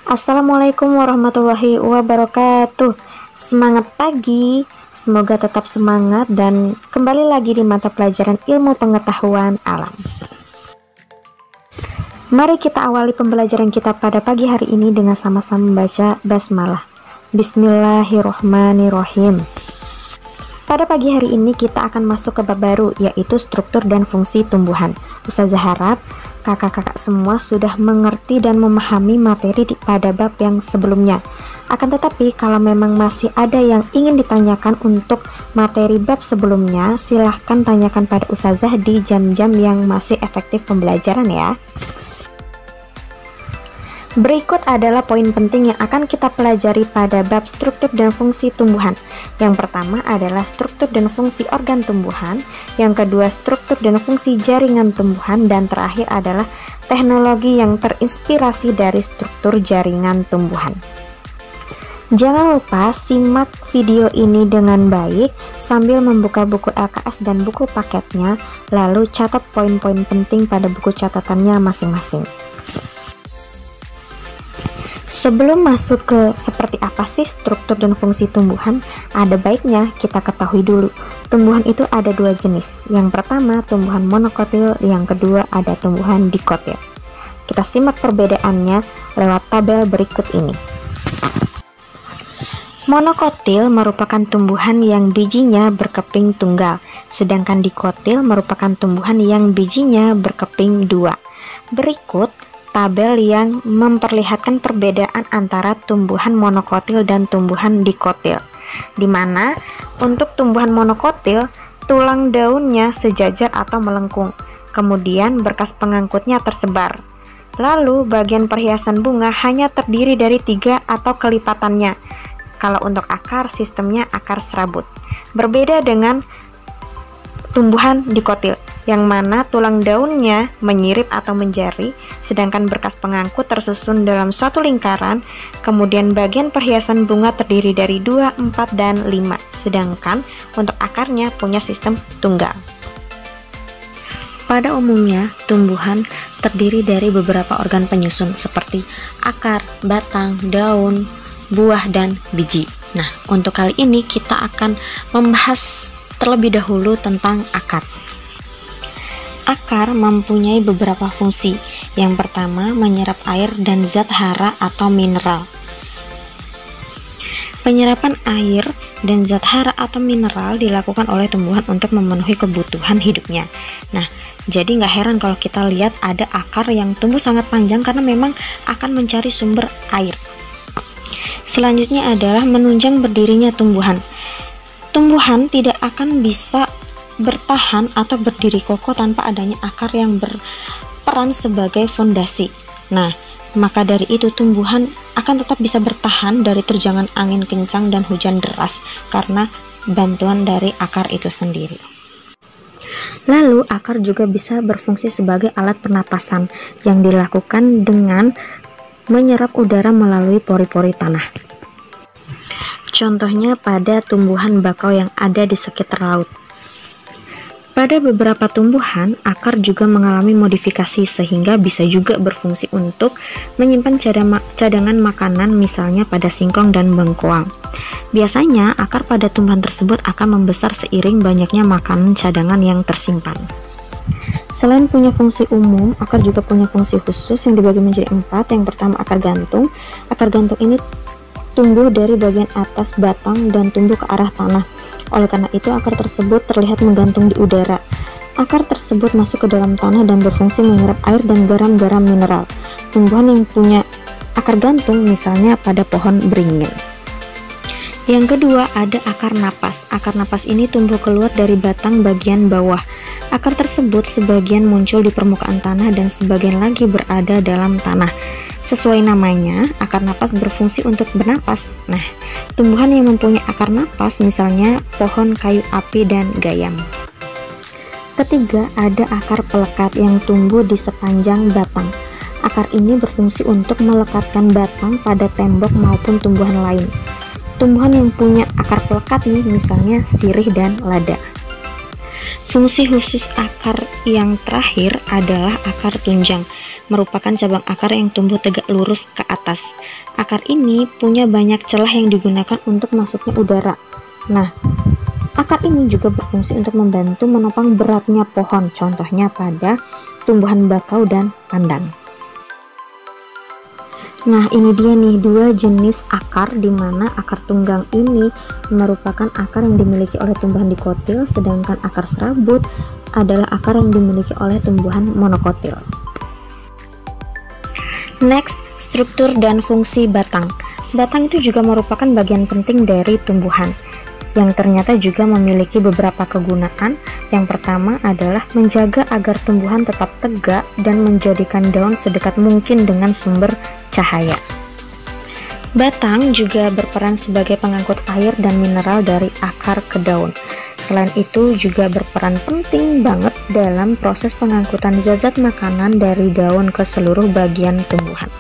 Assalamualaikum warahmatullahi wabarakatuh. Semangat pagi, semoga tetap semangat dan kembali lagi di mata pelajaran ilmu pengetahuan alam. Mari kita awali pembelajaran kita pada pagi hari ini dengan sama-sama membaca basmalah. Bismillahirrohmanirrohim. Pada pagi hari ini kita akan masuk ke bab baru, yaitu struktur dan fungsi tumbuhan. Ustazah harap kakak-kakak semua sudah mengerti dan memahami materi pada bab yang sebelumnya. Akan tetapi kalau memang masih ada yang ingin ditanyakan untuk materi bab sebelumnya, silahkan tanyakan pada Ustazah di jam-jam yang masih efektif pembelajaran ya. Berikut adalah poin penting yang akan kita pelajari pada bab struktur dan fungsi tumbuhan. Yang pertama adalah struktur dan fungsi organ tumbuhan, yang kedua struktur dan fungsi jaringan tumbuhan, dan terakhir adalah teknologi yang terinspirasi dari struktur jaringan tumbuhan. Jangan lupa simak video ini dengan baik sambil membuka buku LKS dan buku paketnya, lalu catat poin-poin penting pada buku catatannya masing-masing. Sebelum masuk ke seperti apa sih struktur dan fungsi tumbuhan, ada baiknya kita ketahui dulu. Tumbuhan itu ada dua jenis. Yang pertama tumbuhan monokotil, yang kedua ada tumbuhan dikotil. Kita simak perbedaannya lewat tabel berikut ini. Monokotil merupakan tumbuhan yang bijinya berkeping tunggal, sedangkan dikotil merupakan tumbuhan yang bijinya berkeping dua. Berikut tabel yang memperlihatkan perbedaan antara tumbuhan monokotil dan tumbuhan dikotil, di mana untuk tumbuhan monokotil tulang daunnya sejajar atau melengkung, kemudian berkas pengangkutnya tersebar, lalu bagian perhiasan bunga hanya terdiri dari 3 atau kelipatannya. Kalau untuk akar, sistemnya akar serabut. Berbeda dengan tumbuhan dikotil, yang mana tulang daunnya menyirip atau menjari, sedangkan berkas pengangkut tersusun dalam suatu lingkaran, kemudian bagian perhiasan bunga terdiri dari 2, 4, dan 5, sedangkan untuk akarnya punya sistem tunggal. Pada umumnya, tumbuhan terdiri dari beberapa organ penyusun seperti akar, batang, daun, buah, dan biji. Nah, untuk kali ini kita akan membahas terlebih dahulu tentang akar. Akar mempunyai beberapa fungsi. Yang pertama, menyerap air dan zat hara atau mineral. Penyerapan air dan zat hara atau mineral dilakukan oleh tumbuhan untuk memenuhi kebutuhan hidupnya. Nah, jadi nggak heran kalau kita lihat ada akar yang tumbuh sangat panjang karena memang akan mencari sumber air. Selanjutnya adalah menunjang berdirinya tumbuhan. Tumbuhan tidak akan bisa bertahan atau berdiri kokoh tanpa adanya akar yang berperan sebagai fondasi. Nah, maka dari itu tumbuhan akan tetap bisa bertahan dari terjangan angin kencang dan hujan deras karena bantuan dari akar itu sendiri. Lalu akar juga bisa berfungsi sebagai alat pernapasan yang dilakukan dengan menyerap udara melalui pori-pori tanah. Contohnya pada tumbuhan bakau yang ada di sekitar laut. Pada beberapa tumbuhan, akar juga mengalami modifikasi sehingga bisa juga berfungsi untuk menyimpan cadangan makanan, misalnya pada singkong dan bengkoang. Biasanya, akar pada tumbuhan tersebut akan membesar seiring banyaknya makanan cadangan yang tersimpan. Selain punya fungsi umum, akar juga punya fungsi khusus yang dibagi menjadi 4. Yang pertama, akar gantung. Akar gantung ini tumbuh dari bagian atas batang dan tumbuh ke arah tanah. Oleh karena itu, akar tersebut terlihat menggantung di udara. Akar tersebut masuk ke dalam tanah dan berfungsi menyerap air dan garam-garam mineral. Tumbuhan yang punya akar gantung misalnya pada pohon beringin. Yang kedua, ada akar napas. Akar napas ini tumbuh keluar dari batang bagian bawah. Akar tersebut sebagian muncul di permukaan tanah dan sebagian lagi berada dalam tanah. Sesuai namanya, akar napas berfungsi untuk bernapas. Nah, tumbuhan yang mempunyai akar napas misalnya pohon kayu api dan gayam. Ketiga, ada akar pelekat yang tumbuh di sepanjang batang. Akar ini berfungsi untuk melekatkan batang pada tembok maupun tumbuhan lain. Tumbuhan yang punya akar pelekat nih misalnya sirih dan lada. Fungsi khusus akar yang terakhir adalah akar tunjang. merupakan cabang akar yang tumbuh tegak lurus ke atas. Akar ini punya banyak celah yang digunakan untuk masuknya udara. Nah, akar ini juga berfungsi untuk membantu menopang beratnya pohon, contohnya pada tumbuhan bakau dan pandan. Nah, ini dia nih dua jenis akar, di mana akar tunggang ini merupakan akar yang dimiliki oleh tumbuhan dikotil, sedangkan akar serabut adalah akar yang dimiliki oleh tumbuhan monokotil. Next, struktur dan fungsi batang. Batang itu juga merupakan bagian penting dari tumbuhan, yang ternyata juga memiliki beberapa kegunaan. Yang pertama adalah menjaga agar tumbuhan tetap tegak dan menjadikan daun sedekat mungkin dengan sumber cahaya. Batang juga berperan sebagai pengangkut air dan mineral dari akar ke daun. Selain itu juga berperan penting banget dalam proses pengangkutan zat-zat makanan dari daun ke seluruh bagian tumbuhan.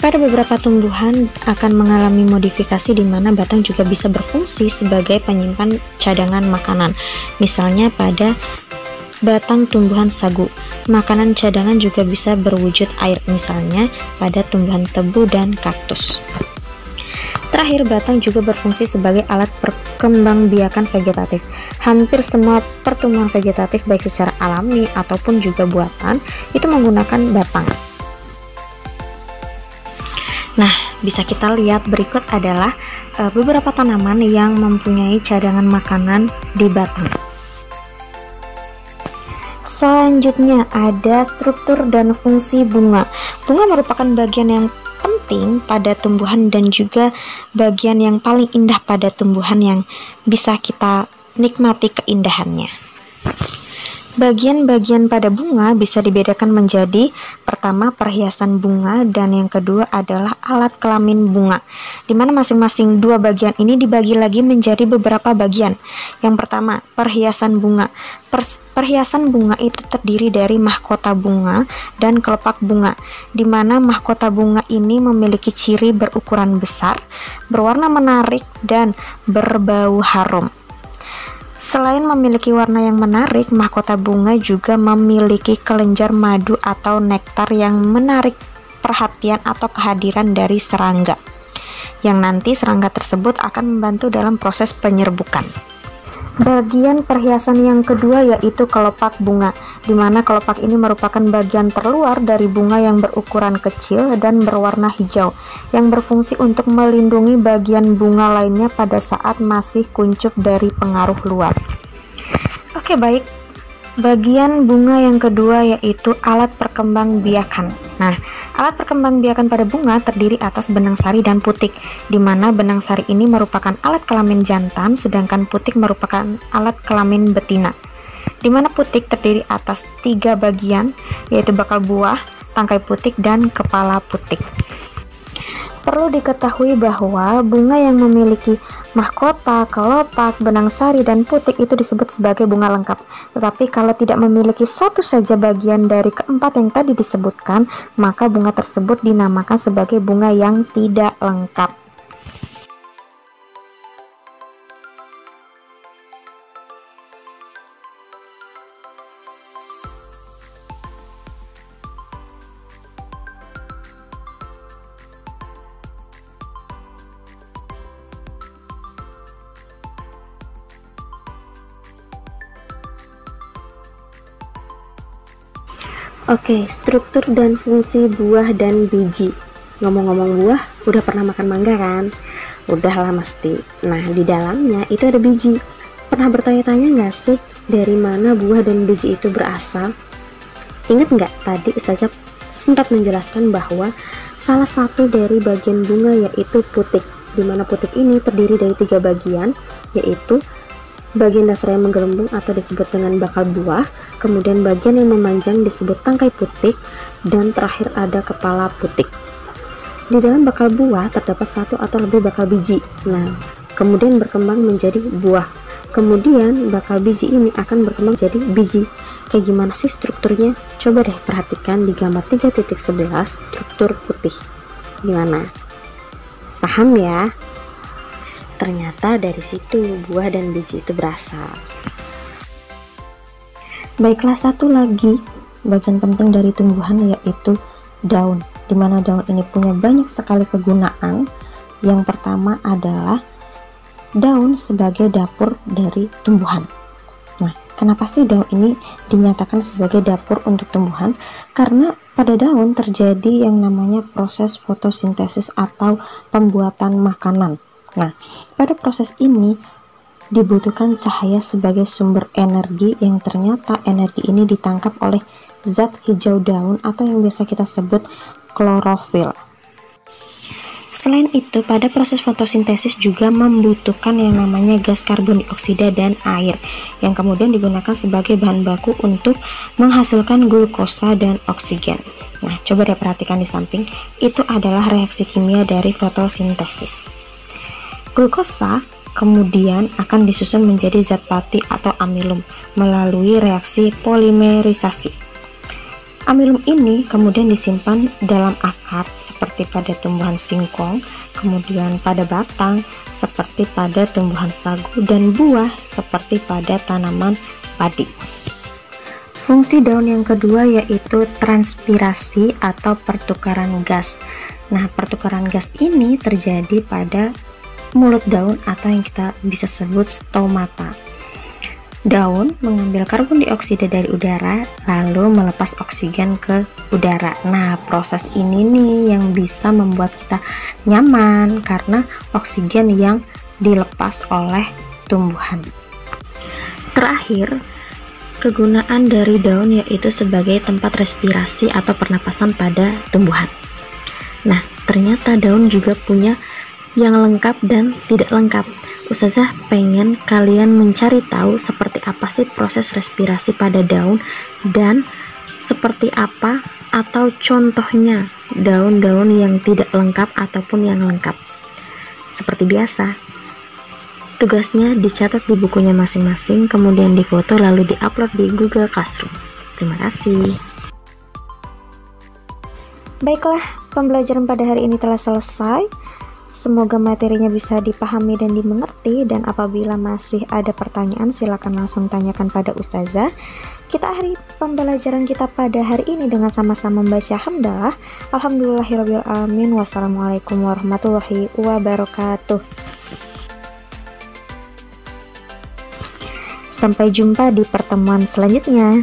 Pada beberapa tumbuhan akan mengalami modifikasi di mana batang juga bisa berfungsi sebagai penyimpan cadangan makanan. Misalnya pada batang tumbuhan sagu, makanan cadangan juga bisa berwujud air, misalnya pada tumbuhan tebu dan kaktus. Terakhir, batang juga berfungsi sebagai alat perkembangbiakan vegetatif. Hampir semua pertumbuhan vegetatif baik secara alami ataupun juga buatan itu menggunakan batang. Nah, bisa kita lihat berikut adalah beberapa tanaman yang mempunyai cadangan makanan di batang. Selanjutnya ada struktur dan fungsi bunga. Bunga merupakan bagian yang penting pada tumbuhan dan juga bagian yang paling indah pada tumbuhan yang bisa kita nikmati keindahannya. Bagian-bagian pada bunga bisa dibedakan menjadi pertama perhiasan bunga dan yang kedua adalah alat kelamin bunga, di mana masing-masing dua bagian ini dibagi lagi menjadi beberapa bagian. Yang pertama, perhiasan bunga. Perhiasan bunga itu terdiri dari mahkota bunga dan kelopak bunga, di mana mahkota bunga ini memiliki ciri berukuran besar, berwarna menarik, dan berbau harum. Selain memiliki warna yang menarik, mahkota bunga juga memiliki kelenjar madu atau nektar yang menarik perhatian atau kehadiran dari serangga, yang nanti serangga tersebut akan membantu dalam proses penyerbukan. Bagian perhiasan yang kedua yaitu kelopak bunga, di mana kelopak ini merupakan bagian terluar dari bunga yang berukuran kecil dan berwarna hijau, yang berfungsi untuk melindungi bagian bunga lainnya pada saat masih kuncup dari pengaruh luar. Oke, baik. Bagian bunga yang kedua yaitu alat perkembangbiakan. Nah, alat perkembangbiakan pada bunga terdiri atas benang sari dan putik, di mana benang sari ini merupakan alat kelamin jantan, sedangkan putik merupakan alat kelamin betina. Di mana putik terdiri atas 3 bagian, yaitu bakal buah, tangkai putik, dan kepala putik. Perlu diketahui bahwa bunga yang memiliki mahkota, kelopak, benang sari, dan putik itu disebut sebagai bunga lengkap. Tetapi kalau tidak memiliki satu saja bagian dari keempat yang tadi disebutkan, maka bunga tersebut dinamakan sebagai bunga yang tidak lengkap. Oke, struktur dan fungsi buah dan biji. Ngomong-ngomong buah, udah pernah makan mangga kan? Udah lah mesti. Nah, di dalamnya itu ada biji. Pernah bertanya-tanya nggak sih dari mana buah dan biji itu berasal? Ingat nggak tadi saya sempat menjelaskan bahwa salah satu dari bagian bunga yaitu putik, di mana putik ini terdiri dari 3 bagian, yaitu bagian dasar yang menggelembung atau disebut dengan bakal buah, kemudian bagian yang memanjang disebut tangkai putik, dan terakhir ada kepala putik. Di dalam bakal buah terdapat 1 atau lebih bakal biji. Nah, kemudian berkembang menjadi buah. Kemudian bakal biji ini akan berkembang jadi biji. Kayak gimana sih strukturnya? Coba deh perhatikan di gambar 3.11 struktur putih. Gimana? Paham ya? Ternyata dari situ buah dan biji itu berasal. Baiklah, satu lagi bagian penting dari tumbuhan yaitu daun, di mana daun ini punya banyak sekali kegunaan. Yang pertama adalah daun sebagai dapur dari tumbuhan. Nah, kenapa sih daun ini dinyatakan sebagai dapur untuk tumbuhan? Karena pada daun terjadi yang namanya proses fotosintesis atau pembuatan makanan. Nah, pada proses ini dibutuhkan cahaya sebagai sumber energi, yang ternyata energi ini ditangkap oleh zat hijau daun atau yang biasa kita sebut klorofil. Selain itu, pada proses fotosintesis juga membutuhkan yang namanya gas karbon dioksida dan air, yang kemudian digunakan sebagai bahan baku untuk menghasilkan glukosa dan oksigen. Nah, coba deh perhatikan di samping, itu adalah reaksi kimia dari fotosintesis. Glukosa kemudian akan disusun menjadi zat pati atau amilum melalui reaksi polimerisasi. Amilum ini kemudian disimpan dalam akar seperti pada tumbuhan singkong, kemudian pada batang seperti pada tumbuhan sagu, dan buah seperti pada tanaman padi. Fungsi daun yang kedua yaitu transpirasi atau pertukaran gas. Nah, pertukaran gas ini terjadi pada mulut daun atau yang kita bisa sebut stomata. Daun mengambil karbon dioksida dari udara lalu melepas oksigen ke udara. Nah, proses ini nih yang bisa membuat kita nyaman karena oksigen yang dilepas oleh tumbuhan. Terakhir, kegunaan dari daun yaitu sebagai tempat respirasi atau pernapasan pada tumbuhan. Nah, ternyata daun juga punya yang lengkap dan tidak lengkap. Ustazah pengen kalian mencari tahu seperti apa sih proses respirasi pada daun dan seperti apa atau contohnya daun-daun yang tidak lengkap ataupun yang lengkap. Seperti biasa, tugasnya dicatat di bukunya masing-masing, kemudian difoto lalu diupload di Google Classroom. Terima kasih. Baiklah, pembelajaran pada hari ini telah selesai. Semoga materinya bisa dipahami dan dimengerti, dan apabila masih ada pertanyaan silakan langsung tanyakan pada Ustazah. Kita akhiri pembelajaran kita pada hari ini dengan sama-sama membaca hamdalah. Alhamdulillahirrabbilalamin. Wassalamualaikum warahmatullahi wabarakatuh. Sampai jumpa di pertemuan selanjutnya.